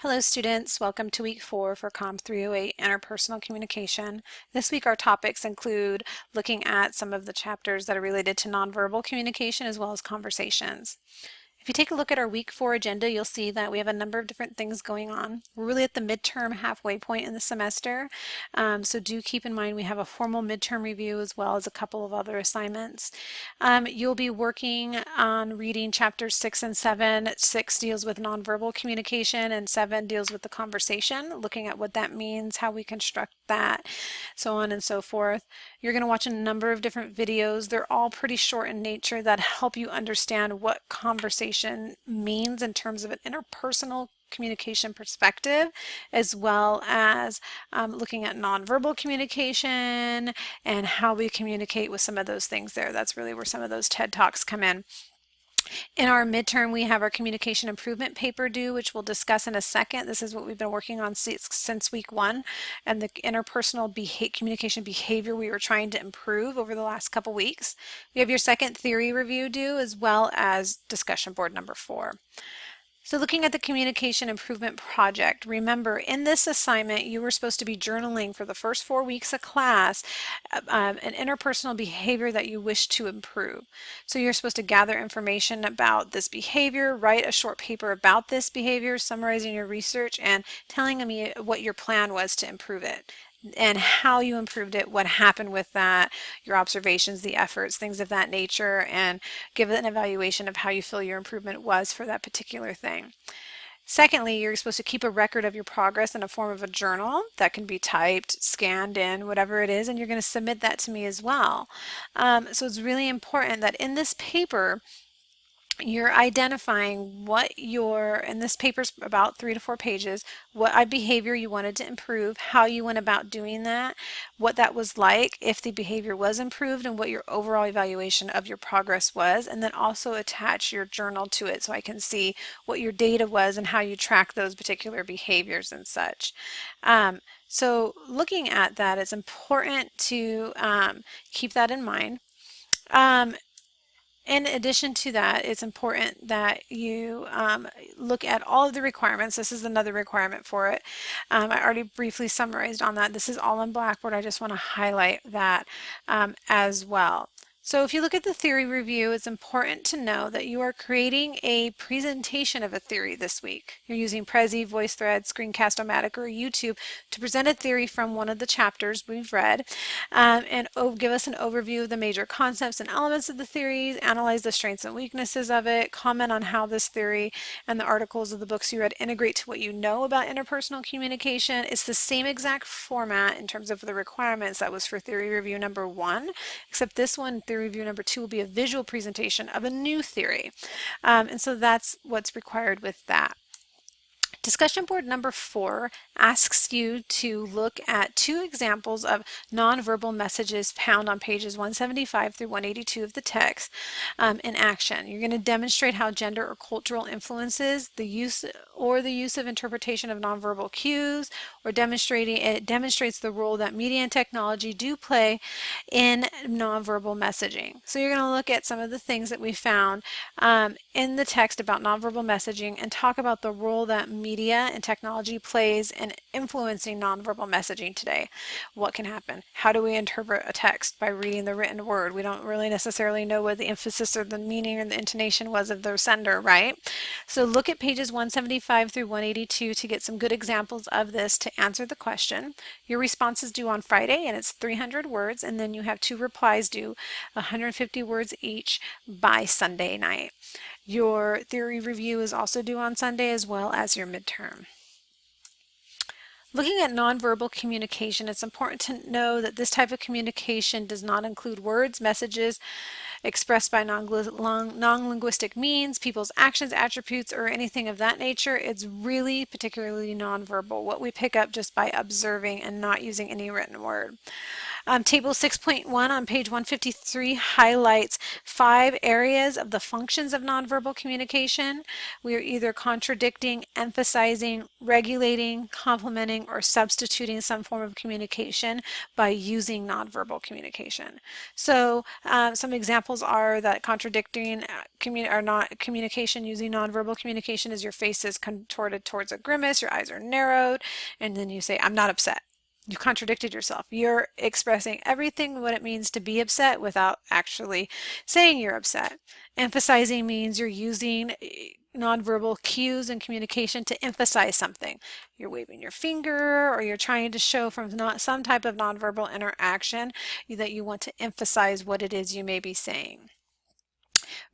Hello students, welcome to week 4 for COM 308 Interpersonal Communication. This week our topics include looking at some of the chapters that are related to nonverbal communication as well as conversations. If you take a look at our week 4 agenda, you'll see that we have a number of different things going on. We're really at the midterm halfway point in the semester, so do keep in mind we have a formal midterm review as well as a couple of other assignments. You'll be working on reading chapters 6 and 7. 6 deals with nonverbal communication and 7 deals with the conversation, looking at what that means, how we construct that, so on and so forth. You're going to watch a number of different videos. They're all pretty short in nature that help you understand what conversation means in terms of an interpersonal communication perspective, as well as looking at nonverbal communication and how we communicate with some of those things there. That's really where some of those TED Talks come in. In our midterm, we have our communication improvement paper due, which we'll discuss in a second. This is what we've been working on since week 1, and the interpersonal communication behavior we were trying to improve over the last couple weeks. We have your second theory review due, as well as discussion board number 4. So looking at the communication improvement project, remember in this assignment you were supposed to be journaling for the first 4 weeks of class an interpersonal behavior that you wish to improve. So you're supposed to gather information about this behavior, write a short paper about this behavior, summarizing your research and telling me what your plan was to improve it and how you improved it, what happened with that, your observations, the efforts, things of that nature, and give it an evaluation of how you feel your improvement was for that particular thing. Secondly, you're supposed to keep a record of your progress in a form of a journal that can be typed, scanned in, whatever it is, and you're going to submit that to me as well. So it's really important that in this paper, you're identifying what and this paper's about 3 to 4 pages, what behavior you wanted to improve, how you went about doing that, what that was like, if the behavior was improved, and what your overall evaluation of your progress was, and then also attach your journal to it so I can see what your data was and how you track those particular behaviors and such. So looking at that, it's important to keep that in mind. In addition to that, it's important that you look at all of the requirements. This is another requirement for it. I already briefly summarized on that. This is all on Blackboard. I just want to highlight that as well. So if you look at the theory review, it's important to know that you are creating a presentation of a theory this week. You're using Prezi, VoiceThread, Screencast-O-Matic, or YouTube to present a theory from one of the chapters we've read and give us an overview of the major concepts and elements of the theories, analyze the strengths and weaknesses of it, comment on how this theory and the articles of the books you read integrate to what you know about interpersonal communication. It's the same exact format in terms of the requirements that was for theory review number 1, except this one, theory review number 2, will be a visual presentation of a new theory. And so that's what's required with that. Discussion board number 4 asks you to look at 2 examples of nonverbal messages found on pages 175 through 182 of the text in action. You're going to demonstrate how gender or cultural influences the use of interpretation of nonverbal cues, or it demonstrates the role that media and technology do play in nonverbal messaging. So you're going to look at some of the things that we found in the text about nonverbal messaging and talk about the role that media and technology plays in influencing nonverbal messaging today. What can happen? How do we interpret a text? By reading the written word. We don't really necessarily know what the emphasis or the meaning or the intonation was of the sender, right? So look at pages 175 through 182 to get some good examples of this to answer the question. Your response is due on Friday and it's 300 words, and then you have 2 replies due 150 words each by Sunday night. Your theory review is also due on Sunday, as well as your midterm. Looking at nonverbal communication, it's important to know that this type of communication does not include words, messages expressed by non-linguistic means, people's actions, attributes, or anything of that nature. It's really particularly nonverbal, what we pick up just by observing and not using any written word. Table 6.1 on page 153 highlights 5 areas of the functions of nonverbal communication. We are either contradicting, emphasizing, regulating, complementing, or substituting some form of communication by using nonverbal communication. So some examples are that contradicting or not communication using nonverbal communication is your face is contorted towards a grimace, your eyes are narrowed, and then you say, I'm not upset. You contradicted yourself. You're expressing everything what it means to be upset without actually saying you're upset. Emphasizing means you're using nonverbal cues and communication to emphasize something. You're waving your finger, or you're trying to show from some type of nonverbal interaction that you want to emphasize what it is you may be saying.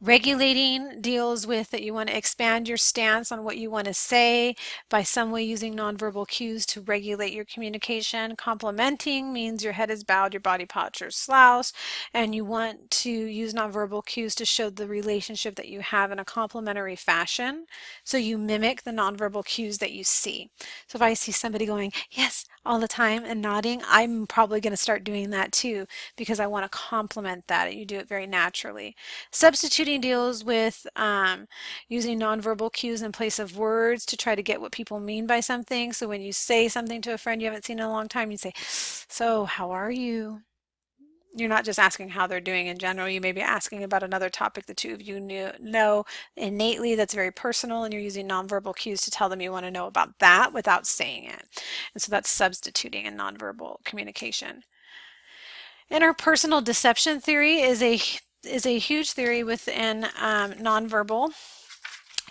Regulating deals with that you want to expand your stance on what you want to say by some way using nonverbal cues to regulate your communication. Complementing means your head is bowed, your body posture is slouched, and you want to use nonverbal cues to show the relationship that you have in a complementary fashion. So you mimic the nonverbal cues that you see. So if I see somebody going, yes, all the time and nodding, I'm probably going to start doing that too because I want to complement that. You do it very naturally. Substituting deals with using nonverbal cues in place of words to try to get what people mean by something. So when you say something to a friend you haven't seen in a long time, you say, so how are you? You're not just asking how they're doing in general. You may be asking about another topic the two of you know innately that's very personal, and you're using nonverbal cues to tell them you want to know about that without saying it. And so that's substituting in nonverbal communication. Interpersonal deception theory is a huge theory within nonverbal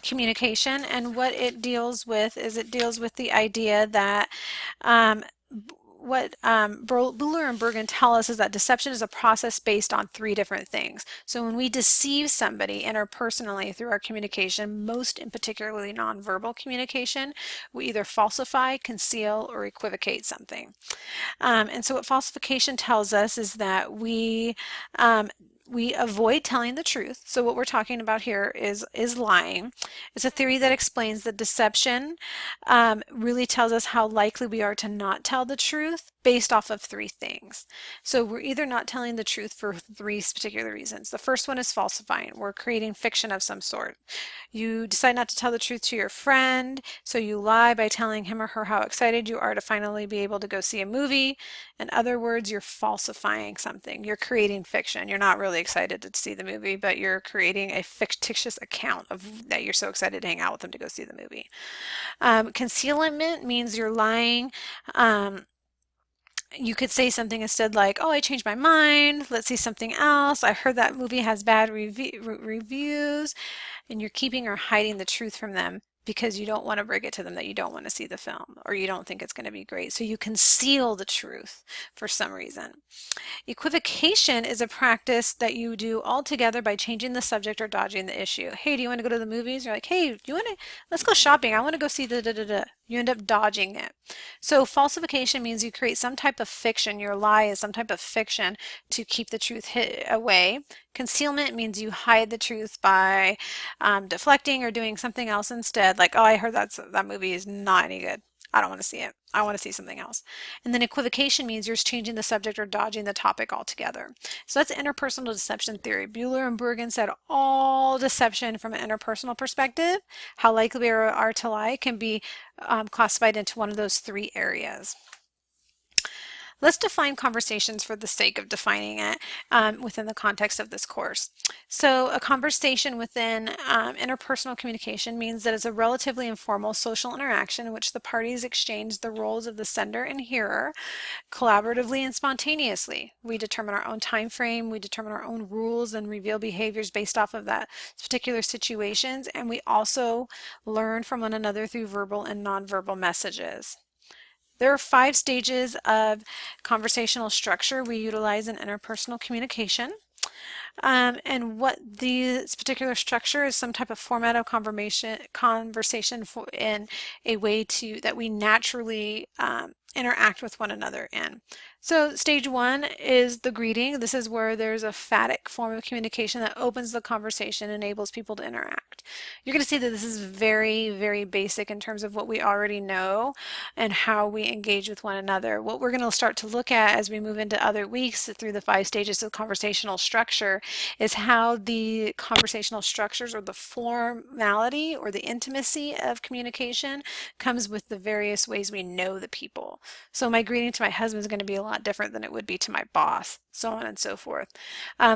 communication, and what it deals with is it deals with the idea that what Buhler and Bergen tell us is that deception is a process based on 3 different things. So when we deceive somebody interpersonally through our communication, most in particularly nonverbal communication, we either falsify, conceal, or equivocate something. And so what falsification tells us is that we avoid telling the truth. So what we're talking about here is lying. It's a theory that explains that deception really tells us how likely we are to not tell the truth based off of 3 things. So we're either not telling the truth for 3 particular reasons. The first one is falsifying. We're creating fiction of some sort. You decide not to tell the truth to your friend, so you lie by telling him or her how excited you are to finally be able to go see a movie. In other words, you're falsifying something. You're creating fiction. You're not really excited to see the movie, but you're creating a fictitious account of that you're so excited to hang out with them to go see the movie. Concealment means you're lying. You could say something instead like, oh, I changed my mind. Let's see something else. I heard that movie has bad reviews. And you're keeping or hiding the truth from them because you don't want to break it to them that you don't want to see the film or you don't think it's going to be great. So you conceal the truth for some reason. Equivocation is a practice that you do altogether by changing the subject or dodging the issue. Hey, do you want to go to the movies? You're like, hey, let's go shopping. I want to go see the da-da-da. You end up dodging it. So falsification means you create some type of fiction. Your lie is some type of fiction to keep the truth away. Concealment means you hide the truth by deflecting or doing something else instead. Like, oh, I heard that movie is not any good. I don't want to see it. I want to see something else. And then equivocation means you're changing the subject or dodging the topic altogether. So that's interpersonal deception theory. Buhler and Bergen said all deception from an interpersonal perspective, how likely we are to lie, can be classified into one of those 3 areas. Let's define conversations for the sake of defining it within the context of this course. So a conversation within interpersonal communication means that it's a relatively informal social interaction in which the parties exchange the roles of the sender and hearer collaboratively and spontaneously. We determine our own time frame, we determine our own rules and reveal behaviors based off of that particular situations, and we also learn from one another through verbal and nonverbal messages. There are 5 stages of conversational structure we utilize in interpersonal communication. And what this particular structure is some type of format of conversation in a way that we naturally interact with one another in. So stage one is the greeting. This is where there's a phatic form of communication that opens the conversation, enables people to interact. You're going to see that this is very, very basic in terms of what we already know and how we engage with one another. What we're going to start to look at as we move into other weeks through the 5 stages of conversational structure is how the conversational structures or the formality or the intimacy of communication comes with the various ways we know the people. So my greeting to my husband is going to be a lot different than it would be to my boss, so on and so forth.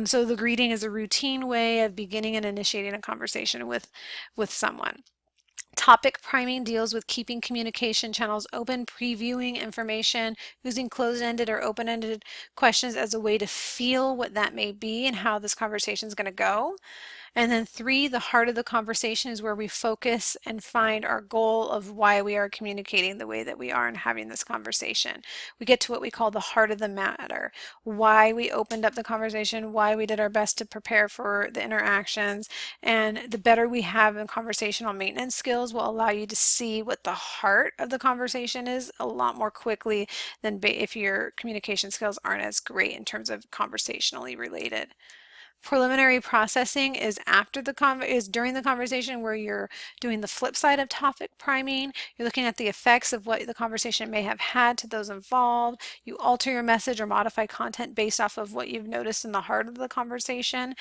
So the greeting is a routine way of beginning and initiating a conversation with someone. Topic priming deals with keeping communication channels open, previewing information, using closed-ended or open-ended questions as a way to feel what that may be and how this conversation is going to go. And then 3, the heart of the conversation is where we focus and find our goal of why we are communicating the way that we are and having this conversation. We get to what we call the heart of the matter, why we opened up the conversation, why we did our best to prepare for the interactions, and the better we have in conversational maintenance skills will allow you to see what the heart of the conversation is a lot more quickly than if your communication skills aren't as great in terms of conversationally related. Preliminary processing is during the conversation, where you're doing the flip side of topic priming. You're looking at the effects of what the conversation may have had to those involved. You alter your message or modify content based off of what you've noticed in the heart of the conversation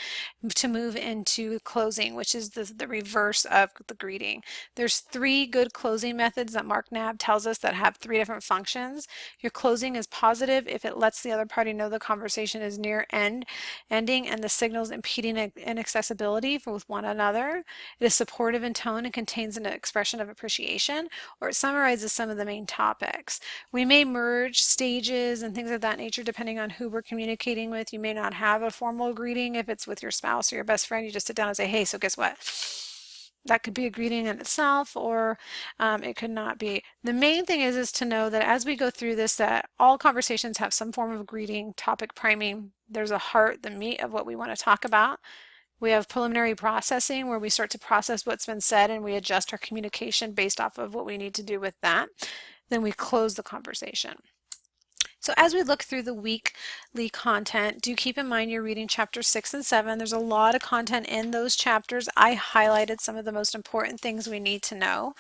to move into closing, which is the reverse of the greeting. There's 3 good closing methods that Mark Nabb tells us that have 3 different functions. Your closing is positive if it lets the other party know the conversation is near ending and the signals impeding inaccessibility with one another. It is supportive in tone and contains an expression of appreciation, or it summarizes some of the main topics. We may merge stages and things of that nature depending on who we're communicating with. You may not have a formal greeting. If it's with your spouse or your best friend, you just sit down and say, hey, so guess what? That could be a greeting in itself, or it could not be. The main thing is to know that as we go through this, that all conversations have some form of greeting, topic priming. There's a heart, the meat of what we want to talk about. We have preliminary processing, where we start to process what's been said and we adjust our communication based off of what we need to do with that. Then we close the conversation. So as we look through the weekly content, do keep in mind you're reading chapters 6 and 7. There's a lot of content in those chapters. I highlighted some of the most important things we need to know.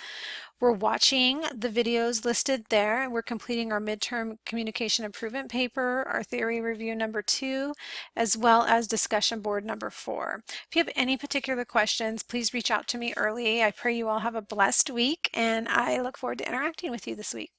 We're watching the videos listed there, and we're completing our midterm communication improvement paper, our theory review number 2, as well as discussion board number 4. If you have any particular questions, please reach out to me early. I pray you all have a blessed week, and I look forward to interacting with you this week.